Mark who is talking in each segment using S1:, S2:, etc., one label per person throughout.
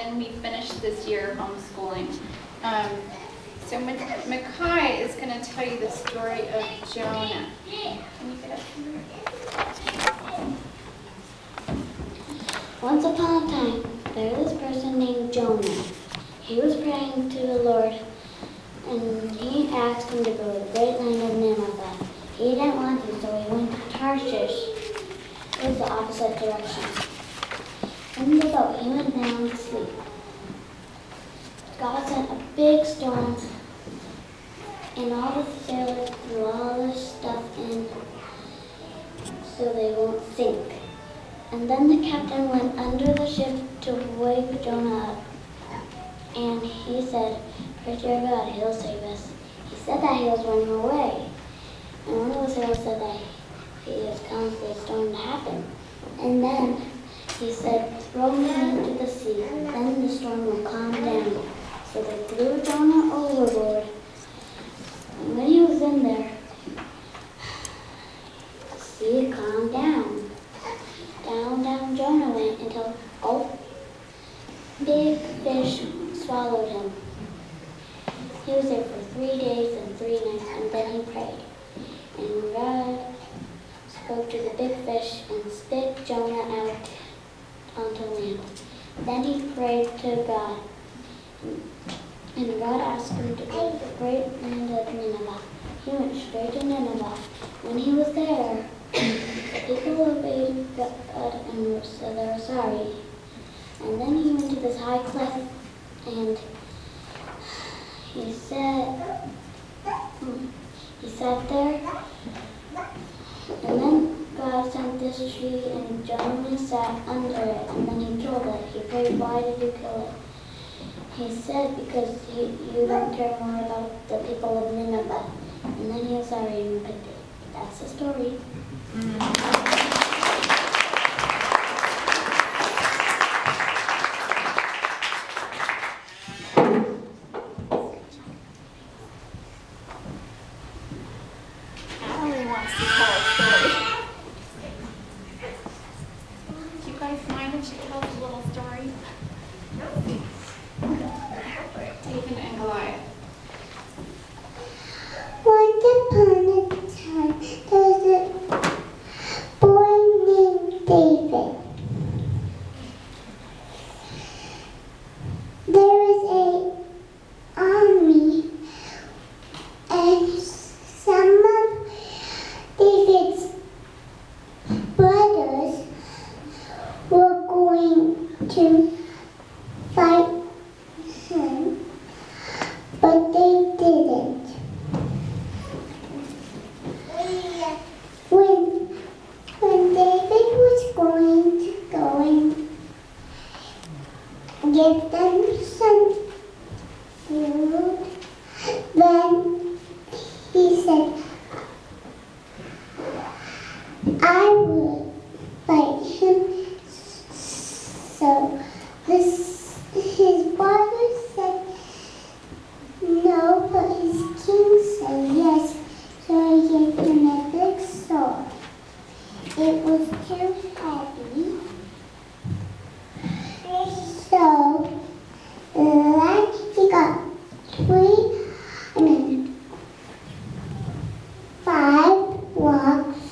S1: when we finish this year of homeschooling. So Mikkai is going to tell you the story of Jonah. Can you get up here?
S2: Once upon a time, there was this person named Jonah. He was praying to the Lord, and he asked him to go to the great land of Nineveh. He didn't want to, so he went to Tarshish. It was the opposite direction. In the boat, he went down to sleep. God sent a big storm, and all the sailors threw all this stuff in so they won't sink. And then the captain went under the ship to wake Jonah up. And he said, "Pray to your God, he'll save us." He said that he was running away. And one of the sailors said that he is calling for the storm to happen. And then he said, "Throw me into the sea, then the storm will calm down." So they threw Jonah overboard. And when he was in there, the sea calmed down. Down Jonah went until big fish swallowed him. He was there for 3 days and 3 nights, and then he prayed. And God spoke to the big fish and spit Jonah out onto land. Then he prayed to God, and God asked him to go to the great land of Nineveh. He went straight to Nineveh. When he was there, people obeyed God and said they were sorry. And then he went to this high cliff, and he sat there, and then God sent this tree, and Jonah sat under it, and then he killed it. He prayed, "Why did you kill it?" He said, "Because you don't care more about the people of Nineveh." And then he was sorry and repented. That's the story.
S1: Adelei wants to tell a story. Do you guys mind if she tells a little story? David and Goliath.
S3: Once upon a time, there was a boy named David. There was an army, and some of David's brothers were going to fight him, but they didn't. When David was going to go and give them some food, then he said, "I will fight him." So his brother said no, but his king said yes. So he gave him a big sword. It was too heavy. So then he got 5 rocks,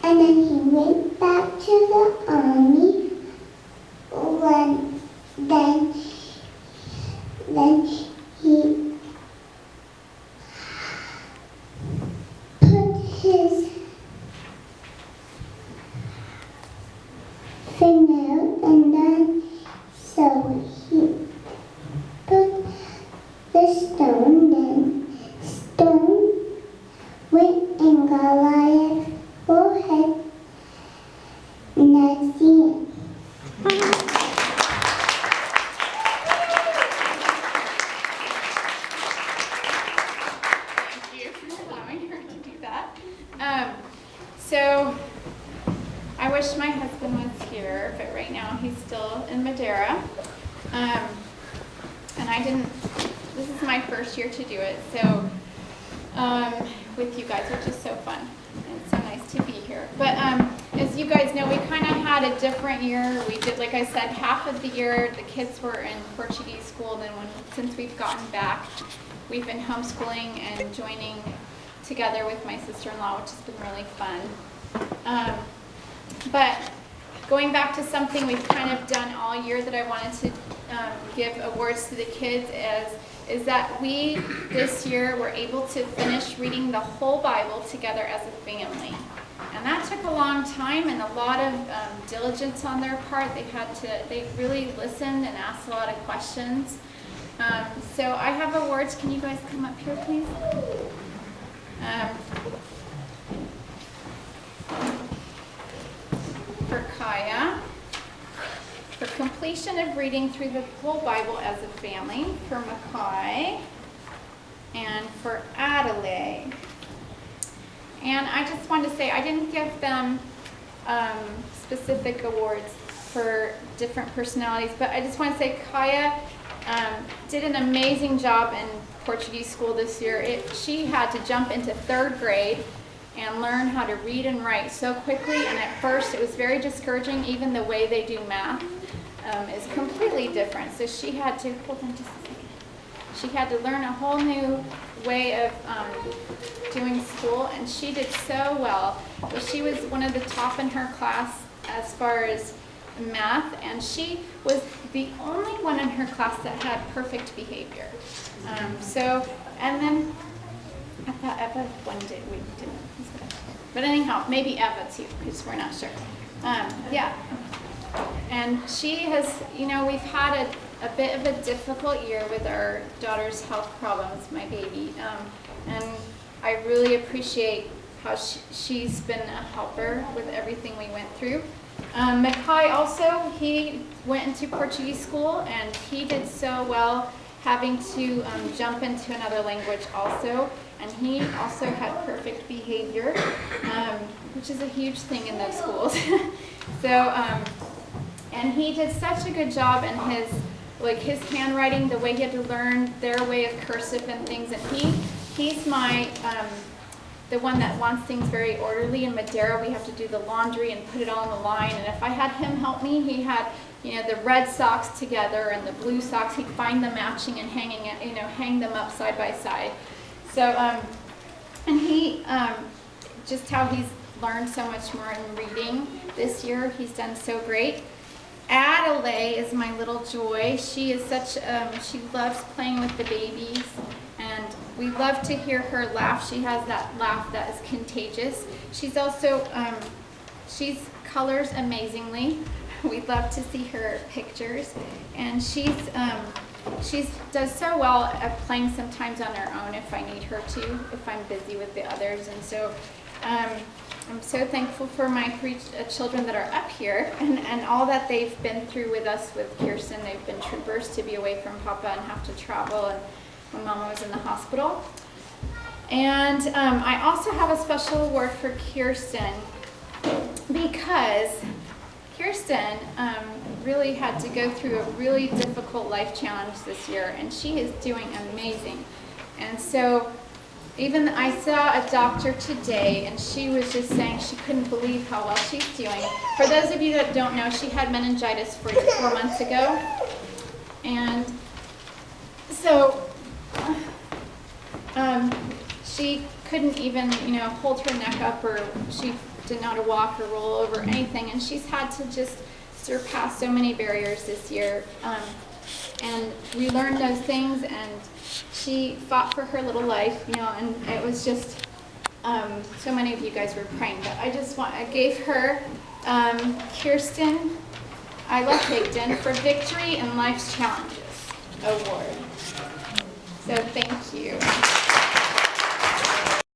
S3: and then he went back to the army. Then he put his finger, and then so he put the stone, then stone went in Goliath's forehead, and that's the end.
S1: So I wish my husband was here, but right now he's still in Madeira. And I didn't, this is my first year to do it, so with you guys, which is so fun. And it's so nice to be here. But as you guys know, we kind of had a different year. We did, like I said, half of the year the kids were in Portuguese school. Then since we've gotten back, we've been homeschooling and joining together with my sister-in-law, which has been really fun. But going back to something we've kind of done all year that I wanted to give awards to the kids is that we, this year, were able to finish reading the whole Bible together as a family. And that took a long time and a lot of diligence on their part. They really listened and asked a lot of questions. So I have awards. Can you guys come up here, please? For Kaya, for completion of reading through the whole Bible as a family, for Mikkai, and for Adelei. And I just wanted to say, I didn't give them specific awards for different personalities, but I just want to say Kaya did an amazing job in Portuguese school this year. She had to jump into 3rd grade and learn how to read and write so quickly, and at first it was very discouraging. Even the way they do math is completely different. So she had to, hold on just a second. She had to learn a whole new way of doing school, and she did so well. But she was one of the top in her class as far as math, and she was the only one in her class that had perfect behavior. And then I thought Eva one day we didn't. But anyhow, maybe Eva too, because we're not sure. Yeah. And she has, we've had a bit of a difficult year with our daughter's health problems, my baby. And I really appreciate how she's been a helper with everything we went through. Mikkai also, he went into Portuguese school, and he did so well having to jump into another language also. And he also had perfect behavior, which is a huge thing in those schools. And he did such a good job in his handwriting, the way he had to learn their way of cursive and things. And he's my the one that wants things very orderly. In Madeira, we have to do the laundry and put it all on the line. And if I had him help me, he had the red socks together and the blue socks. He'd find them matching and hang them up side by side. So, and he, just how he's learned so much more in reading this year, he's done so great. Adelei is my little joy. She is she loves playing with the babies, and we love to hear her laugh. She has that laugh that is contagious. She's also, she colors amazingly. We love to see her pictures, and she does so well at playing sometimes on her own if I need her to, if I'm busy with the others. And so I'm so thankful for my 3 children that are up here and all that they've been through with us with Kirsten. They've been troopers to be away from Papa and have to travel, and when Mama was in the hospital. And I also have a special award for Kirsten, because Kirsten really had to go through a really difficult life challenge this year, and she is doing amazing. And so even I saw a doctor today, and she was just saying she couldn't believe how well she's doing. For those of you that don't know, she had meningitis 4 months ago. And so she couldn't even, hold her neck up, or she didn't know how to walk or roll over or anything. And she's had to just surpass so many barriers this year. And we learned those things, and she fought for her little life, and it was just, so many of you guys were praying. But I gave her Kirsten Isla Pigden for Victory in Life's Challenges Award. So thank you.